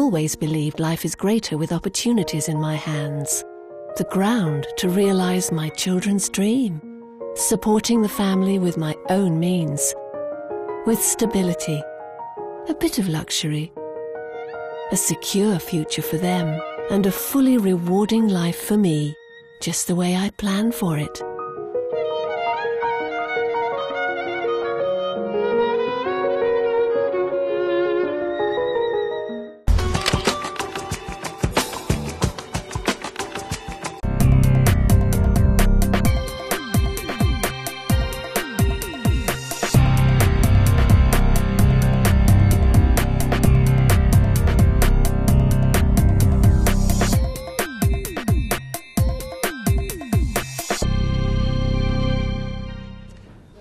always believed life is greater with opportunities in my hands. The ground to realize my children's dream. Supporting the family with my own means. With stability. A bit of luxury. A secure future for them. And a fully rewarding life for me. Just the way I planned for it.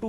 2,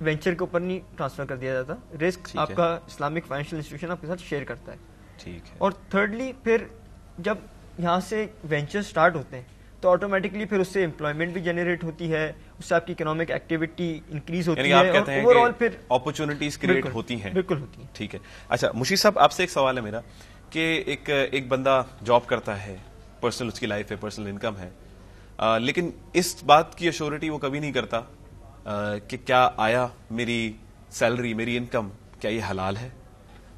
venture کے اوپر نہیں transfer کر دیا جاتا, risk آپ کا Islamic financial institution آپ کے ساتھ شیئر کرتا ہے. ٹھیک ہے. اور تھرڈلی پھر جب یہاں سے وینچر سٹارٹ ہوتے ہیں تو آٹومیٹکلی پھر اس سے امپلائمنٹ بھی جنریٹ ہوتی ہے, اس سے آپ کی اکنامک ایکٹیویٹی انکریز ہوتی ہے, اور اوور آل پھر اپرچونٹیز کریٹ ہوتی ہیں. بالکل ہوتی ہیں. ٹھیک ہے. اچھا مشیر صاحب, آپ سے ایک سوال ہے میرا کہ ایک بندہ جاب کرتا ہے, پرسنل اس کی لائف ہے, پرسنل انکم ہے, لیکن اس بات کی ایشورٹی وہ کبھی نہیں کرتا کہ کیا آیا میری سیلری, میری انکم, کیا یہ حلال ہے,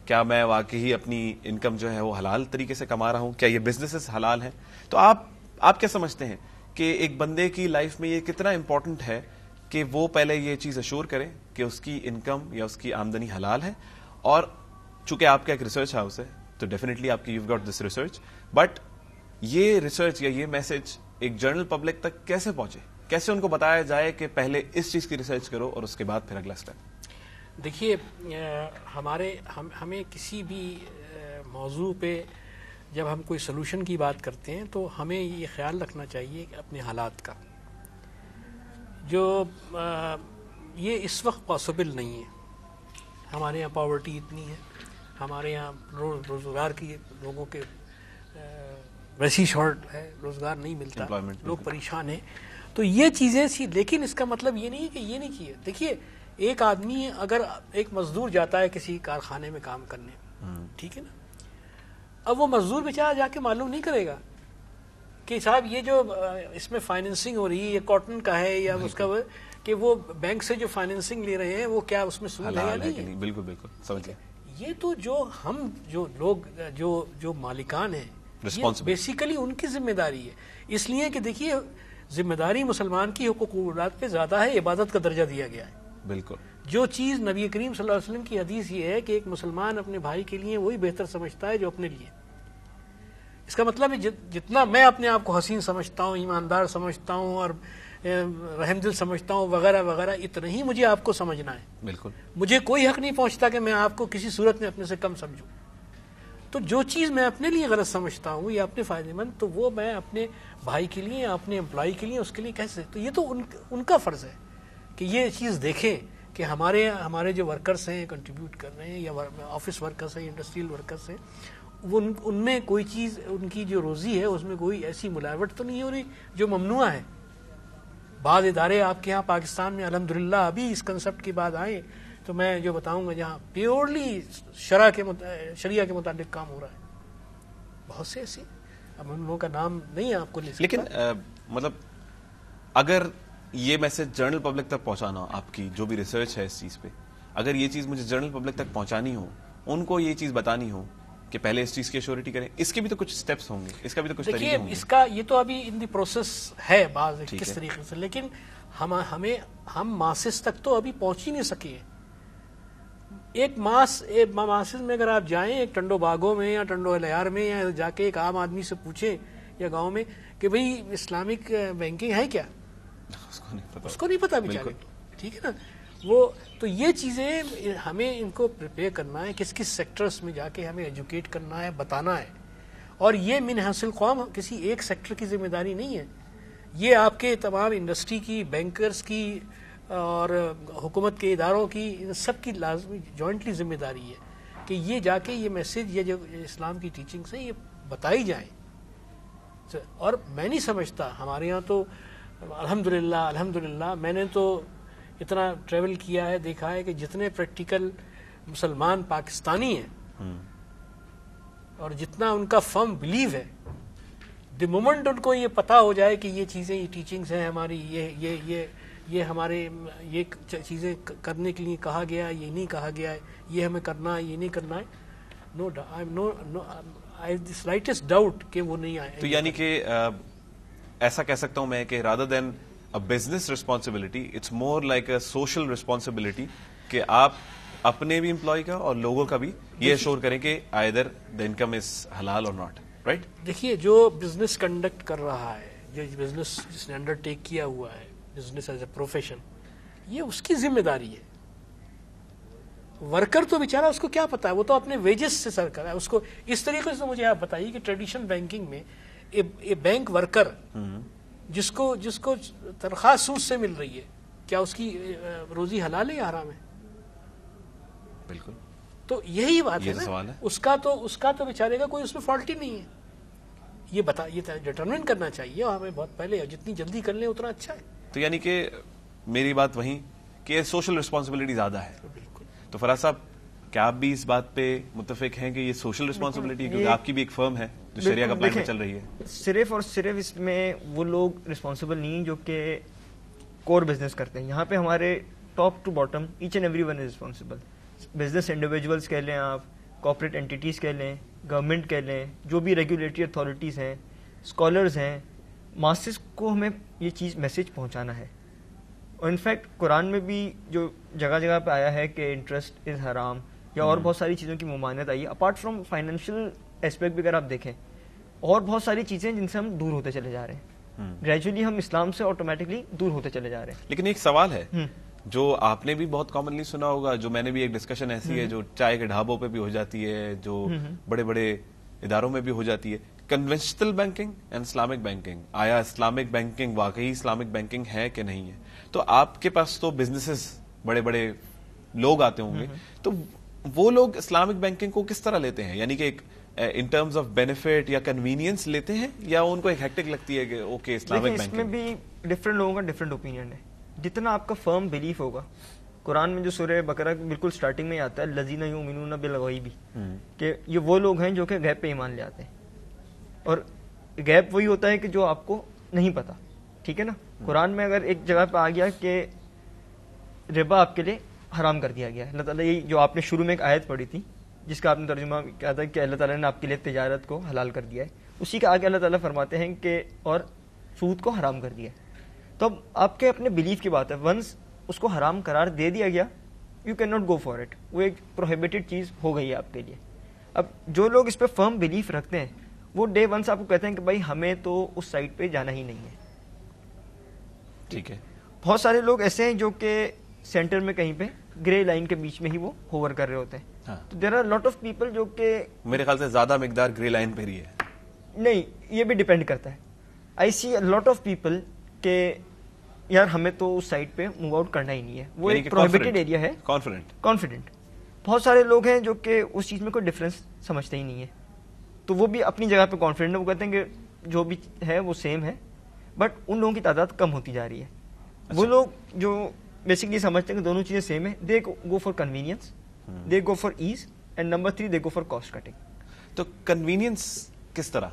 کیا میں واقعی اپنی انکم جو ہے وہ حلال طریقے سے کما رہا ہوں, کیا یہ بزنسز حلال ہیں. تو آپ کیا سمجھتے ہیں کہ ایک بندے کی لائف میں یہ کتنا امپورٹنٹ ہے کہ وہ پہلے یہ چیز ایشور کرے کہ اس کی انکم یا اس کی آمدنی حلال ہے؟ اور چونکہ آپ کا ایک ریسرچ ہاؤس ہے تو ڈیفینیٹلی آپ کی you got this research, but یہ ریسرچ یا یہ میسج ایک جنرل پبلک تک کیسے پہنچے, کیسے ان کو بتایا جائے کہ پہلے اس چیز کی ریسرچ کرو اور اس کے بعد پھر اگلا اسٹیپ؟ دیکھیے, ہمیں کسی بھی موضوع پہ جب ہم کوئی سلوشن کی بات کرتے ہیں تو ہمیں یہ خیال رکھنا چاہیے کہ اپنے حالات کا, جو یہ اس وقت پاسبل نہیں ہے. ہمارے یہاں پاورٹی اتنی ہے, ہمارے یہاں روزگار کی لوگوں کے ویسی شارٹ ہے, روزگار نہیں ملتا, لوگ پریشان ہیں. تو یہ چیزیں لیکن اس کا مطلب یہ نہیں کہ یہ نہیں چاہیے. دیکھیے, ایک آدمی اگر ایک مزدور جاتا ہے کسی کارخانے میں کام کرنے, ٹھیک ہے نا, اب وہ مزدور بیچارہ جا کے معلوم نہیں کرے گا کہ صاحب یہ جو اس میں فائنینسنگ ہو رہی ہے یہ کاٹن کا ہے یا اس کا, کہ وہ بینک سے جو فائنینسنگ لے رہے ہیں وہ کیا اس میں سود ہے یا نہیں. بالکل بالکل سمجھ گیا. یہ تو جو لوگ جو مالکان ہیں, بیسیکلی ان کی ذمہ داری ہے. اس لیے کہ دیکھیے, ذمہ داری مسلمان کی حقوقات پہ زیادہ ہے, عبادت کا درجہ دیا گیا ہے. بالکل. جو چیز نبی کریم صلی اللہ علیہ وسلم کی حدیث یہ ہے کہ ایک مسلمان اپنے بھائی کے لیے وہی بہتر سمجھتا ہے جو اپنے لیے. اس کا مطلب ہے جتنا میں اپنے آپ کو حسین سمجھتا ہوں, ایماندار سمجھتا ہوں اور رحم دل سمجھتا ہوں وغیرہ وغیرہ, اتنا ہی مجھے آپ کو سمجھنا ہے. بالکل. مجھے کوئی حق نہیں پہنچتا کہ میں آپ کو کسی صورت میں اپنے سے کم سمجھوں. تو جو چیز میں اپنے لیے غلط سمجھتا ہوں یا اپنے فائدے مند, تو وہ میں اپنے بھائی کے لیے یا اپنے امپلائی کے لیے اس کے لیے کیسے, تو یہ تو ان کا فرض ہے کہ یہ چیز دیکھیں کہ ہمارے جو ورکرز ہیں کنٹریبیوٹ کر رہے ہیں, یا آفس ورکرز ہیں, انڈسٹریل ورکرز ہیں, وہ ان میں کوئی چیز, ان کی جو روزی ہے اس میں کوئی ایسی ملاوٹ تو نہیں ہو رہی جو ممنوع ہے. بعض ادارے آپ کے یہاں پاکستان میں الحمدللہ ابھی اس کنسپٹ کی بات آئے تو میں جو بتاؤں گا جہاں پیورلی شریعہ کے متعلق کام ہو رہا ہے, بہت سے ایسے, اب ان لوگوں کا نام نہیں آپ کو لے سکتا. لیکن مطلب اگر یہ میسج جنرل پبلک تک پہنچانا, آپ کی جو بھی ریسرچ ہے اس چیز پہ, اگر یہ چیز مجھے جنرل پبلک تک پہنچانی ہو, ان کو یہ چیز بتانی ہو کہ پہلے اس چیز کی ایشورٹی کریں, اس کے بھی تو کچھ سٹیپس ہوں گے, اس کا بھی تو کچھ طریقے ہوں گے. اس کا یہ تو ابھی ان دی پروسیس ہے بعض کس طریقے سے, لیکن ہم ماسز تک تو ابھی پہنچ ہی نہیں سکے. ایک ماسز میں اگر آپ جائیں, ایک ٹنڈو باغوں میں یا ٹنڈو لیار میں, یا جا کے ایک عام آدمی سے پوچھیں یا گاؤں میں کہ بھئی اسلامک بینکنگ ہے کیا, اس کو نہیں پتا بیچارے, ٹھیک ہے نا. وہ تو یہ چیزیں ہمیں ان کو پریپیئر کرنا ہے, کس سیکٹرز میں جا کے ہمیں ایجوکیٹ کرنا ہے, بتانا ہے. اور یہ من حاصل قوم کسی ایک سیکٹر کی ذمہ داری نہیں ہے, یہ آپ کے تمام انڈسٹری کی, بینکرز کی اور حکومت کے اداروں کی, ان سب کی لازمی جوائنٹلی ذمہ داری ہے کہ یہ جا کے یہ میسج, یہ جو اسلام کی ٹیچنگس ہیں یہ بتائی جائیں. اور میں نہیں سمجھتا, ہمارے یہاں تو الحمدللہ میں نے تو اتنا ٹریول کیا ہے, دیکھا ہے کہ جتنے پریکٹیکل مسلمان پاکستانی ہیں اور جتنا ان کا فرم بلیو ہے, دی مومنٹ ان کو یہ پتا ہو جائے کہ یہ چیزیں, یہ ٹیچنگز ہیں ہماری, یہ ہمارے یہ چیزیں کرنے کے لیے کہا گیا, یہ نہیں کہا گیا ہے, یہ ہمیں کرنا ہے, یہ نہیں کرنا ہے, I have the slightest doubt کہ وہ نہیں آئے. تو یعنی کہ ایسا کہہ سکتا ہوں میں کہ rather than a business responsibility, it's more like a social responsibility کہ آپ اپنے بھی امپلائی کا اور لوگوں کا بھی یہ ایشور کریں کہ either the income is halal or not, right? دیکھیے, جو بزنس کنڈکٹ کر رہا ہے, جو بزنس جس نے انڈرٹیک کیا ہوا ہے, بزنس ایز اے پروفیشن, یہ اس کی ذمہ داری ہے. ورکر تو بیچارہ اس کو کیا پتا ہے, وہ تو اپنے ویجز سے سر کر رہا ہے. اس کو اس طریقے سے مجھے آپ بتائیے کہ ٹریڈیشنل بینکنگ میں بینک ورکر جس کو تنخواہ سود سے مل رہی ہے, کیا اس کی روزی حلال ہے یا حرام ہے؟ بالکل. تو یہی بات ہے سوال نا. ہے. اس کا تو بیچارے کا کوئی اس میں فالٹ ہی نہیں ہے. یہ ڈٹرمن کرنا چاہیے اور ہمیں بہت پہلے, جتنی جلدی کر لیں اتنا اچھا ہے. تو یعنی کہ میری بات وہیں کہ سوشل رسپانسبلٹی زیادہ ہے. بالکل. تو فراز صاحب کیا آپ بھی اس بات پہ متفق ہیں کہ یہ سوشل رسپانسبلٹی, کیونکہ آپ کی بھی ایک فرم ہے جو شریعہ کمپلائنس میں چل رہی ہے. صرف اور صرف اس میں وہ لوگ رسپانسبل نہیں جو کہ کور بزنس کرتے ہیں. یہاں پہ ہمارے top to bottom each and every one is responsible. Business individuals کہہ لیں آپ, کارپوریٹ انٹیٹیز کہہ لیں, گورنمنٹ کہہ لیں, جو بھی ریگولیٹری اتھارٹیز ہیں, اسکالرز ہیں, ماسز کو ہمیں یہ چیز میسج پہنچانا ہے. اور انفیکٹ قرآن میں بھی جو جگہ جگہ پہ آیا ہے کہ انٹرسٹ از حرام یا اور بہت ساری چیزوں کی ممانعت آئی ہے, اپارٹ فرام فائنینشیل اسپیکٹ بھی اگر آپ دیکھیں, اور بہت ساری چیزیں جن سے ہم دور ہوتے چلے جا رہے ہیں. گریجولی ہم اسلام سے آٹومیٹکلی دور ہوتے چلے جا رہے ہیں. لیکن ایک سوال ہے جو آپ نے بھی بہت کامنلی سنا ہوگا, جو میں نے بھی, ایک ڈسکشن ایسی ہے جو چائے کے ڈھابوں پہ بھی ہو جاتی ہے, جو بڑے بڑے اداروں میں بھی ہو جاتی ہے, conventional banking and Islamic banking. آیا اسلامک بینکنگ واقعی اسلامک بینکنگ ہے کہ نہیں ہے؟ تو آپ کے پاس تو بزنسز بڑے بڑے لوگ آتے ہوں گے, تو وہ لوگ اسلامک بینکنگ کو کس طرح لیتے ہیں؟ یعنی کہ ایک ان ٹرمز آف بینیفٹ یا کنوینئنس لیتے ہیں, یا ان کو ایک ہیکٹک لگتی ہے کہ اوکے اسلامک بینکنگ؟ اس میں بھی ڈفرینٹ لوگوں کا ڈفرینٹ اوپینین ہے. جتنا آپ کا فرم بلیف ہوگا, قرآن میں جو سورہ بقرہ بالکل سٹارٹنگ میں آتا ہے الذین یؤمنون بالغیب, کہ یہ وہ لوگ ہیں جو کہ غیب پہ ایمان لے آتے ہیں. اور غیب وہی ہوتا ہے کہ جو آپ کو نہیں پتا, ٹھیک ہے نا. قرآن میں اگر ایک جگہ پہ آ گیا کہ ربا آپ کے لیے حرام کر دیا گیا ہے, اللہ تعالیٰ یہ جو آپ نے شروع میں ایک آیت پڑھی تھی جس کا آپ نے ترجمہ کیا تھا کہ اللہ تعالیٰ نے آپ کے لیے تجارت کو حلال کر دیا ہے, اسی کے آگے اللہ تعالیٰ فرماتے ہیں کہ اور سود کو حرام کر دیا ہے. تو اب آپ کے اپنے بلیف کی بات ہے, ونس اس کو حرام قرار دے دیا گیا, you can not go for it, وہ ایک پروہیبٹڈ چیز ہو گئی ہے آپ کے لیے. اب جو لوگ اس پہ فرم بلیف رکھتے ہیں وہ ڈے ون سے آپ کو کہتے ہیں کہ بھائی ہمیں تو اس سائٹ پہ جانا ہی نہیں ہے. ٹھیک ہے. بہت سارے لوگ ایسے ہیں جو کہ سینٹر میں کہیں پہ گرے لائن کے بیچ میں ہی وہ ہوور کر رہے ہوتے ہیں. تو there are lot of people جو کہ میرے خیال سے زیادہ مقدار گرے لائن پہ ہی ہے. نہیں, یہ بھی ڈیپینڈ کرتا ہے. آئی سی لاٹ آف پیپل کہ یار ہمیں تو اس سائٹ پہ موو آؤٹ کرنا ہی نہیں ہے, وہ ایک پروہیبٹڈ ایریا ہے. کانفیڈنٹ بہت سارے لوگ ہیں جو کہ اس چیز میں کوئی ڈفرینس سمجھتے ہی نہیں ہے, تو وہ بھی اپنی جگہ پہ کانفیڈنٹ ہے. وہ کہتے ہیں کہ جو بھی ہے وہ سیم ہے, بٹ ان لوگوں کی تعداد کم ہوتی جا رہی ہے. وہ لوگ جو بیسکلی سمجھتے ہیں کہ دونوں چیزیں سیم ہیں, they go for convenience, they go for ease, and number 3 they go for cost cutting. تو کنوینئنس کس طرح؟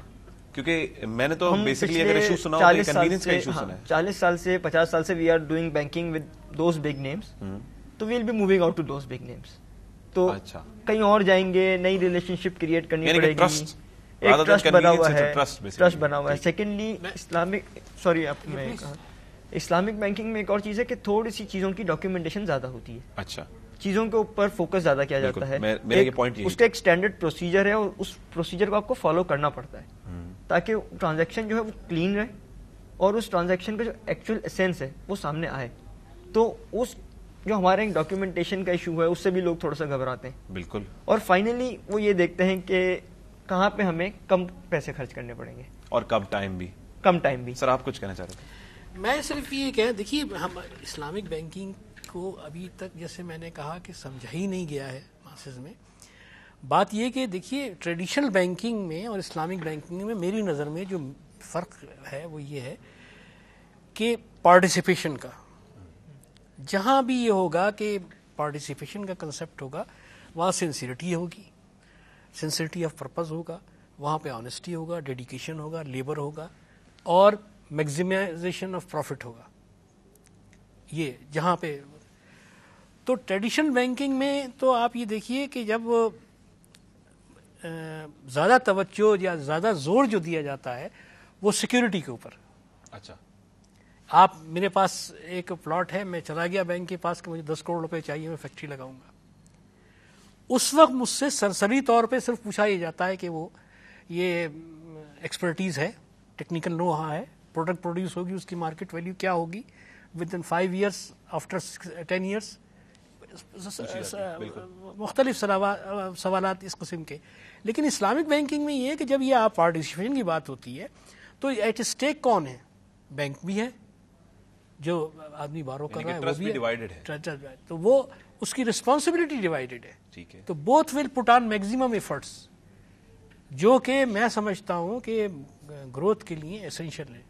کیونکہ میں نے تو بیسکلی اگر ایشو سنا ہو تو کنوینئنس کا ایشو سنا ہے. 40 سال سے 50 سال سے we are doing banking with those big names, تو we will be moving out to those big names. تو کہیں اور جائیں گے, نئی ریلیشن شپ کریٹ کرنی پڑے گی, ایک ٹرسٹ بنا ہوا ہے, ٹرسٹ بنا ہوا ہے. سیکنڈلی اسلامک بینکنگ میں ایک اور چیز ہے کہ تھوڑی سی چیزوں کی ڈاکیومنٹیشن زیادہ ہوتی ہے. اچھا, چیزوں کے اوپر فوکس زیادہ کیا جاتا ہے. اس کا ایک اسٹینڈرڈ پروسیجر ہے اور اس پروسیجر کو آپ کو فالو کرنا پڑتا ہے تاکہ ٹرانزیکشن جو ہے وہ کلین رہے اور اس ٹرانزیکشن کا جو ایکچوئل اسینس ہے وہ سامنے آئے. تو اس جو ہمارے ڈاکیومنٹیشن کا ایشو ہے اس سے بھی لوگ تھوڑا سا گھبراتے ہیں. بالکل. اور فائنلی وہ یہ دیکھتے ہیں کہ کہاں پہ ہمیں کم پیسے خرچ کرنے پڑیں گے اور کم ٹائم بھی. سر آپ کچھ کہنا چاہ رہے تھے؟ میں صرف یہ کہ دیکھیے ہم اسلامک بینکنگ کو ابھی تک جیسے میں نے کہا کہ سمجھا ہی نہیں گیا ہے ماسز میں. بات یہ کہ دیکھیے ٹریڈیشنل بینکنگ میں اور اسلامک بینکنگ میں میری نظر میں جو فرق ہے وہ یہ ہے کہ پارٹیسپیشن کا. جہاں بھی یہ ہوگا کہ پارٹیسپیشن کا کنسیپٹ ہوگا وہاں سنسیئرٹی ہوگی, سنسیئرٹی آف پرپز ہوگا, وہاں پہ آنیسٹی ہوگا, ڈیڈیکیشن ہوگا, لیبر ہوگا اور میگزیمائزیشن آف پروفٹ ہوگا. یہ جہاں پہ تو ٹریڈیشنل بینکنگ میں تو آپ یہ دیکھیے کہ جب زیادہ توجہ یا زیادہ زور جو دیا جاتا ہے وہ سیکیورٹی کے اوپر. اچھا, آپ میرے پاس ایک پلاٹ ہے, میں چلا گیا بینک کے پاس کہ مجھے 10 کروڑ روپے چاہیے, میں فیکٹری لگاؤں گا. اس وقت مجھ سے سرسری طور پہ صرف پوچھا یہ جاتا ہے کہ وہ یہ ایکسپرٹیز ہے, ٹیکنیکل نو ہاں ہے, پروڈکٹ پروڈیوس ہوگی, اس کی مارکیٹ ویلیو کیا ہوگی with in 5 years, after 10 years, مختلف سوالات اس قسم کے. لیکن اسلامک بینکنگ میں یہ ہے کہ جب یہ آپ پارٹیسپیشن کی بات ہوتی ہے تو ایٹ اسٹیک کون ہے؟ بینک بھی ہے, جو آدمی بارو کر رہا ہے وہ ٹرسٹ بھی بھی ڈیوائیڈڈ ہے. تو وہ اس کی رسپانسبلٹی ڈیوائیڈڈ ہے. ٹھیک ہے. تو both will put on maximum efforts, جو کہ میں سمجھتا ہوں کہ گروتھ کے لیے اسینشیل ہے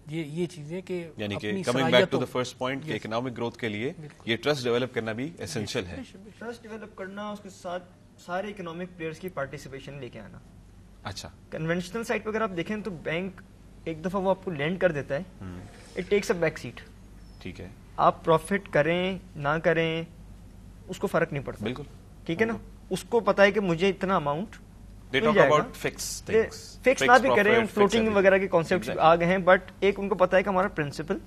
یہ چیزیں, کہ یعنی کہ اپنی کمنگ بیک ٹو صلاحیتوں دا فرسٹ پوائنٹ کہ اکنامک گروتھ کے لیے یہ ٹرسٹ ڈیولپ کرنا بھی اسینشیل ہے. ٹرسٹ ڈیولپ کرنا, اس کے ساتھ سارے اکنامک پلیئرز کی پارٹیسپیشن لے کے آنا. اچھا. کنونشنل سائٹ پہ اگر آپ دیکھیں تو بینک ایک دفعہ وہ آپ کو لینڈ کر دیتا ہے, it takes a back set. ٹھیک ہے. آپ پروفٹ کریں نہ کریں اس کو فرق نہیں پڑتا. بالکل ٹھیک ہے نا, اس کو پتا ہے کہ مجھے اتنا amount They talk about fixed things. Fix نہ بھی کریں, فلوٹنگ وغیرہ کے کانسیپٹ آ گئے ہیں, بٹ ایک ان کو پتا ہے کہ ہمارا principal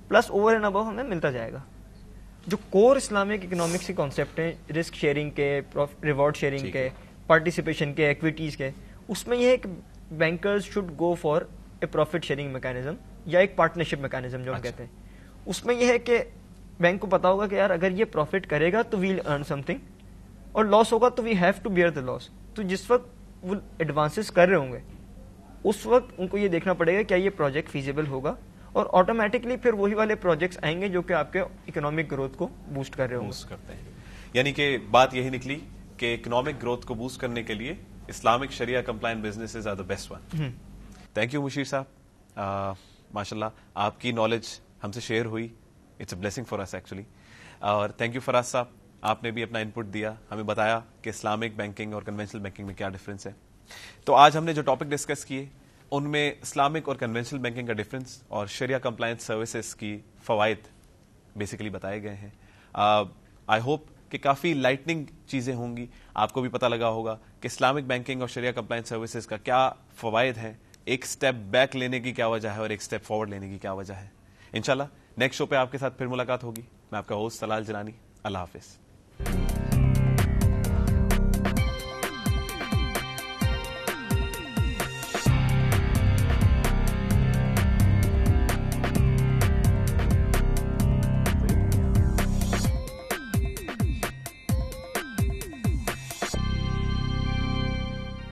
plus over and above ہمیں ملتا جائے گا. جو کور اسلامک اکنامکس کے کانسیپٹ ہیں, رسک شیئرنگ کے, ریوارڈ شیئرنگ کے, پارٹیسپیشن کے, ایکویٹیز کے, اس میں یہ ہے کہ bankers should go for a profit sharing mechanism یا ایک پارٹنرشپ میکانزم جو ہم کہتے ہیں. اس میں یہ ہے کہ بینک کو پتا ہوگا کہ یار اگر یہ پروفٹ کرے گا تو ویل ارن سم تھنگ, اور لاس ہوگا تو we have to bear the loss. تو جس وقت وہ ایڈوانسز کر رہے ہوں گے اس وقت ان کو یہ دیکھنا پڑے گا کیا یہ پروجیکٹ فیزیبل ہوگا, اور آٹومیٹکلی پھر وہی والے پروجیکٹس آئیں گے جو کہ آپ کے اکنامک گروتھ کو بوسٹ کر رہے ہوں گے. کرتے ہیں. یعنی کہ بات یہی نکلی کہ اکنامک گروتھ کو بوسٹ کرنے کے لیے اسلامک شریعہ compliant businesses are the best one. Thank you مشیر صاحب, ماشاء اللہ آپ کی نالج ہم سے شیئر ہوئی, it's a blessing for us actually. اور تھینک یو فراز صاحب, آپ نے بھی اپنا انپٹ دیا, ہمیں بتایا کہ اسلامک بینکنگ اور کنونشنل بینکنگ میں کیا ڈفرینس ہے. تو آج ہم نے جو ٹاپک ڈسکس کیے ان میں اسلامک اور کنونشنل بینکنگ کا ڈفرینس اور شریعہ کمپلائنس سروسز کی فوائد بیسیکلی بتائے گئے ہیں. آئی ہوپ کہ کافی لائٹننگ چیزیں ہوں گی, آپ کو بھی پتہ لگا ہوگا کہ اسلامک بینکنگ اور شریعہ کمپلائنس سروسز کا کیا فوائد ہیں, ایک سٹیپ بیک لینے کی کیا وجہ ہے اور ایک سٹیپ فارورڈ لینے کی کیا وجہ ہے. انشاءاللہ نیکسٹ شو پہ آپ کے ساتھ پھر ملاقات ہوگی. میں آپ کا ہوسٹ طلال جیلانی. اللہ حافظ.